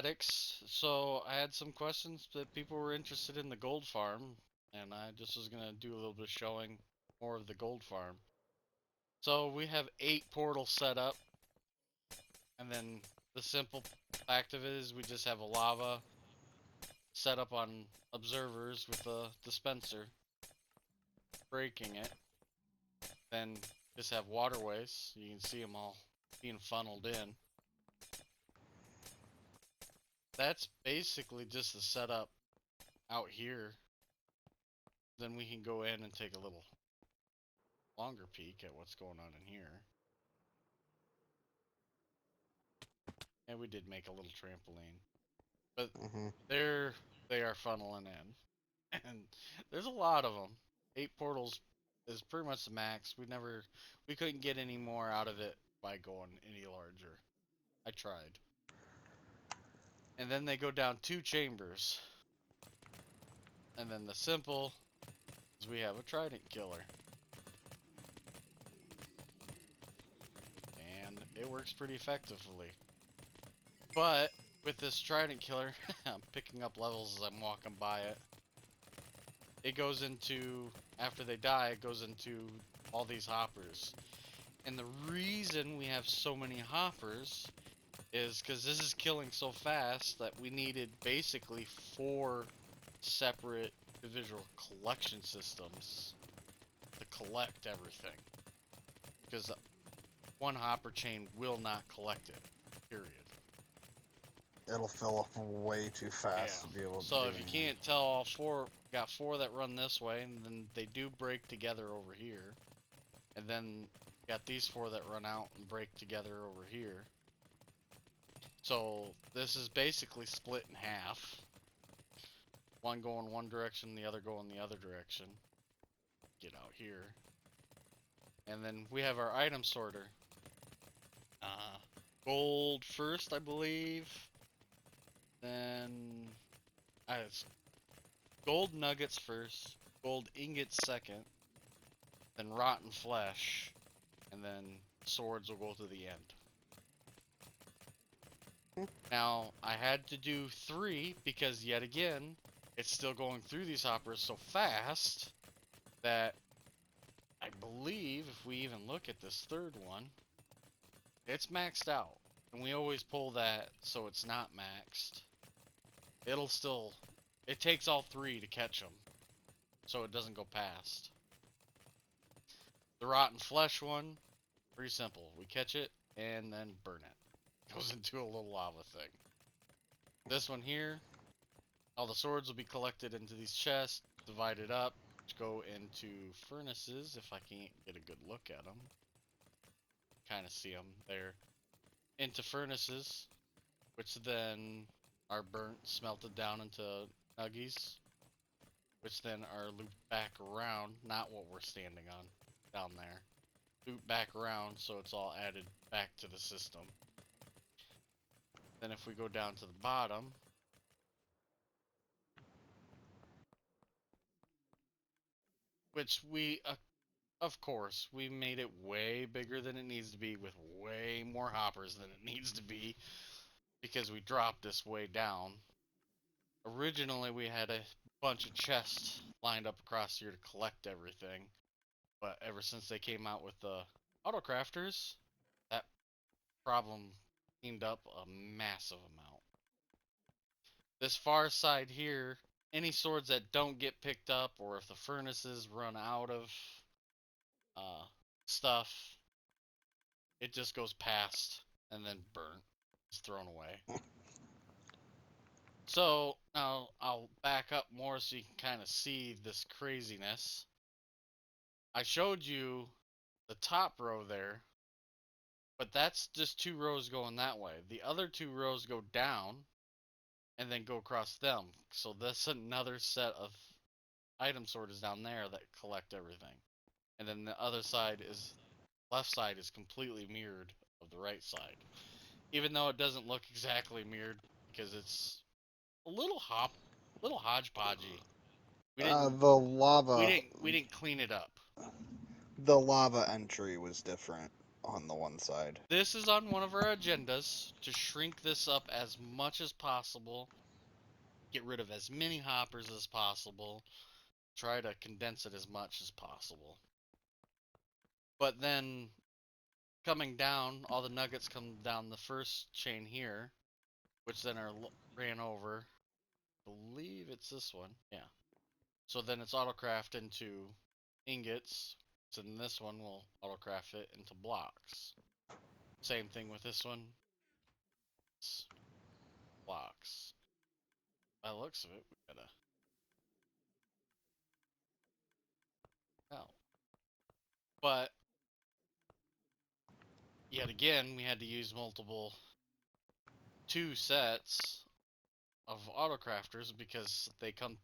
Addicts. So I had some questions that people were interested in the gold farm, and I just was gonna do a little bit of showing more of the gold farm. So we have 8 portals set up, and then the simple fact of it is we just have a lava set up on observers with a dispenser, breaking it, then just have waterways. You can see them all being funneled in. That's basically just the setup out here. Then we can go in and take a little longer peek at what's going on in here. And we did make a little trampoline. But Hmm. they're they are funneling in. And there's a lot of them. 8 portals is pretty much the max. We couldn't get any more out of it by going any larger. I tried. And then they go down 2 chambers. And then the simple is we have a trident killer. And it works pretty effectively. But with this trident killer, I'm picking up levels as I'm walking by it. It goes into, after they die, it goes into all these hoppers. And the reason we have so many hoppers is because this is killing so fast that we needed basically 4 separate individual collection systems to collect everything. Because one hopper chain will not collect it, period. It'll fill up way too Yeah. fast to be able to So do if you anything. can't tell, all 4 got 4 that run this way, and then they do break together over here, and then got these 4 that run out and break together over here. So this is basically split in half. One going one direction, the other going the other direction. Get out here. And then we have our item sorter. Uh, Gold first, I believe. Then it's gold nuggets first, gold ingots second, then rotten flesh, and then swords will go to the end. Now, I had to do 3 because, yet again, it's still going through these hoppers so fast that I believe if we even look at this third one, it's maxed out. And we always pull that so it's not maxed. It'll still, it takes all 3 to catch them, so it doesn't go past. The rotten flesh one, pretty simple. We catch it and then burn it. Goes into a little lava thing. This one here, all the swords will be collected into these chests, divided up, which go into furnaces if I can't get a good look at them. Kind of see them there. Into furnaces, which then are burnt, smelted down into nuggies, which then are looped back around, not what we're standing on down there. Loop back around so it's all added back to the system. Then if we go down to the bottom, which of course, we made it way bigger than it needs to be with way more hoppers than it needs to be because we dropped this way down. Originally, we had a bunch of chests lined up across here to collect everything, but ever since they came out with the auto crafters, that problem cleaned up a massive amount. This far side here, any swords that don't get picked up, or if the furnaces run out of uh, stuff, it just goes past and then burnt. It's thrown away. So now I'll back up more so you can kind of see this craziness. I showed you the top row there, but that's just 2 rows going that way. The other 2 rows go down and then go across them. So that's another set of item sorters down there that collect everything. And then the other side is, left side is completely mirrored of the right side. Even though it doesn't look exactly mirrored because it's a little hodgepodgey. We Uh, didn't the lava, we didn't clean it up. the lava entry was different. on the one side. This is on one of our agendas to shrink this up as much as possible, get rid of as many hoppers as possible, try to condense it as much as possible. But then coming down, all the nuggets come down the first chain here, which then are ran over. I believe it's this one. Yeah. So then it's autocraft into ingots. So then this one will autocraft it into blocks. Same thing with this one. It's blocks. By the looks of it, we gotta. Oh. But yet again, we had to use multiple 2 sets of autocrafters because they can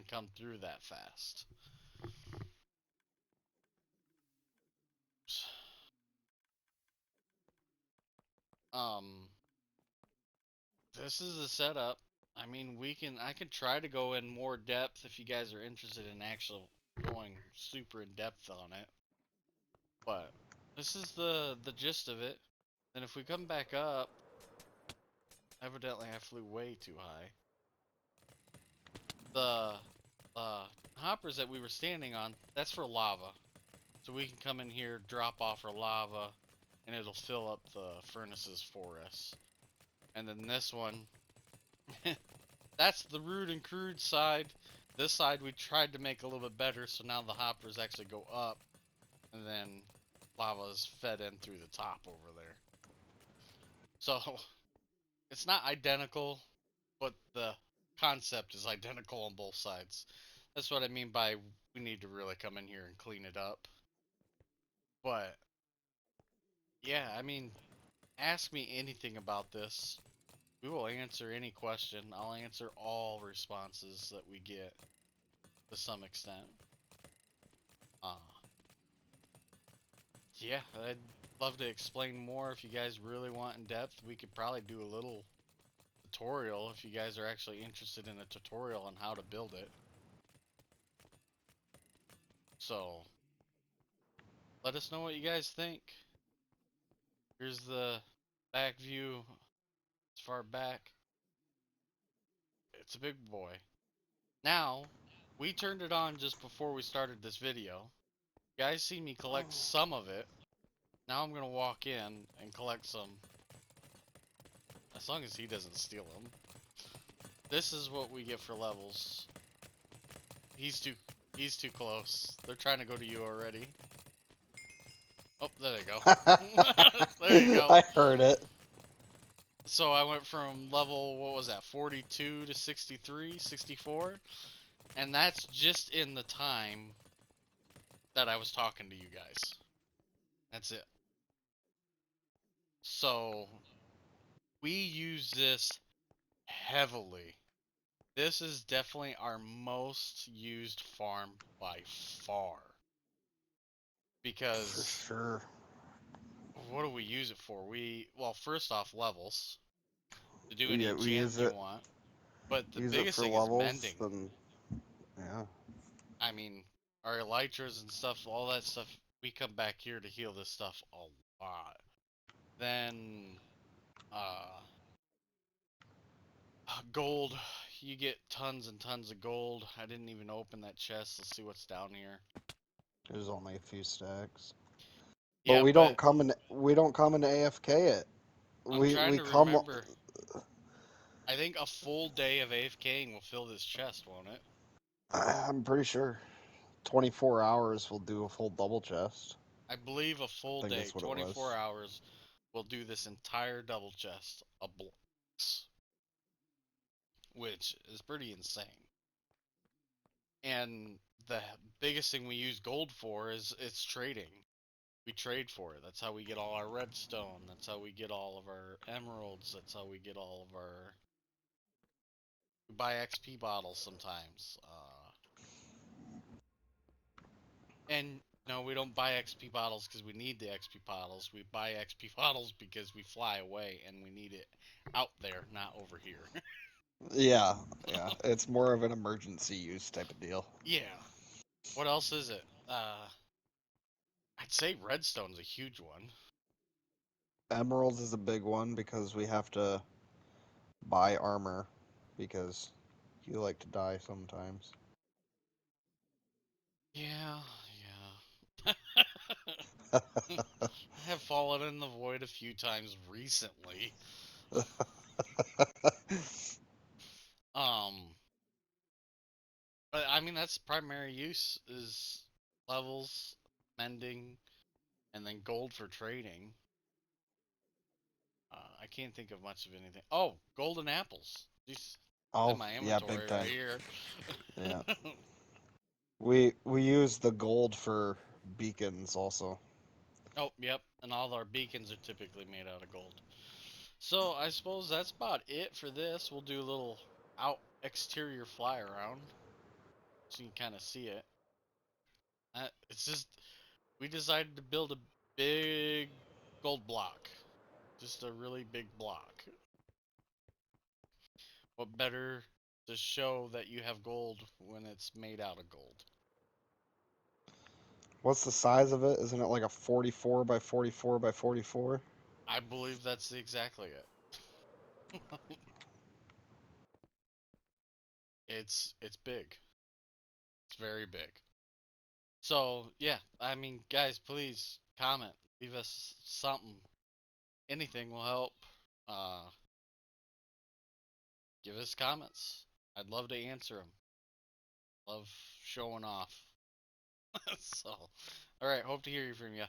come through that fast. Um, this is the setup. I mean, I can try to go in more depth if you guys are interested in actually going super in depth on it. But this is the gist of it. And if we come back up, evidently I flew way too high. The hoppers that we were standing on, that's for lava. So we can come in here, drop off our lava, and it'll fill up the furnaces for us. And then this one, that's the rude and crude side. This side we tried to make a little bit better, so now the hoppers actually go up, and then lava is fed in through the top over there. So, it's not identical, but the concept is identical on both sides. That's what I mean by we need to really come in here and clean it up. But, yeah, I mean, ask me anything about this. We will answer any question. I'll answer all responses that we get to some extent. Yeah, I'd love to explain more if you guys really want in depth. We could probably do a little tutorial if you guys are actually interested in a tutorial on how to build it. So, let us know what you guys think. Here's the back view as far back. It's a big boy. Now, we turned it on just before we started this video. You guys see me collect some of it. Now I'm gonna walk in and collect some. As long as he doesn't steal them. This is what we get for levels. He's too close. They're trying to go to you already. Oh, there they go. There you go. I heard it. So I went from level, what was that, 42 to 63, 64? And that's just in the time that I was talking to you guys. That's it. So, we use this heavily. This is definitely our most used farm by far. For Because, sure. what do we use it for? Well, first off, levels. To do any Yeah, we use enchantment you it. want. But the Use it biggest for thing is levels. mending. Then, yeah. I mean, our elytras and stuff, all that stuff, we come back here to heal this stuff a lot. Then, gold. You get tons and tons of gold. I didn't even open that chest. Let's see what's down here. There's only a few stacks. But Yeah, we but don't come in. We don't come into AFK it. I'm trying We to come. remember. I think a full day of AFKing will fill this chest, won't it? I'm pretty sure 24 hours will do a full double chest. I believe a full I think day, that's what it 24 was. hours, will do this entire double chest of blocks, which is pretty insane. And the biggest thing we use gold for is it's trading. We trade for it. That's how we get all our redstone. That's how we get all of our emeralds. That's how we get all of our. We buy XP bottles sometimes. And no, we don't buy XP bottles because we need the XP bottles. We buy XP bottles because we fly away and we need it out there, not over here. Yeah, yeah. It's more of an emergency use type of deal. Yeah. What else is it? I'd say redstone's a huge one. Emeralds is a big one because we have to buy armor because you like to die sometimes. Yeah, yeah. I have fallen in the void a few times recently. Um, but I mean that's primary use is levels, mending, and then gold for trading. I can't think of much of anything. Oh, golden apples. These in Oh, my yeah, big inventory right time. here. Yeah. We use the gold for beacons also. Oh, yep. And all our beacons are typically made out of gold. So I suppose that's about it for this. We'll do a little out exterior fly around so you can kind of see it. It's just we decided to build a big gold block, just a really big block. What better to show that you have gold when it's made out of gold? What's the size of it? Isn't it like a 44 by 44 by 44? I believe that's exactly it. It's big. It's very big. So yeah, I mean, guys, please comment, leave us something. Anything will help. Uh, give us comments. I'd love to answer them. Love showing off. So, all right. Hope to hear you from you.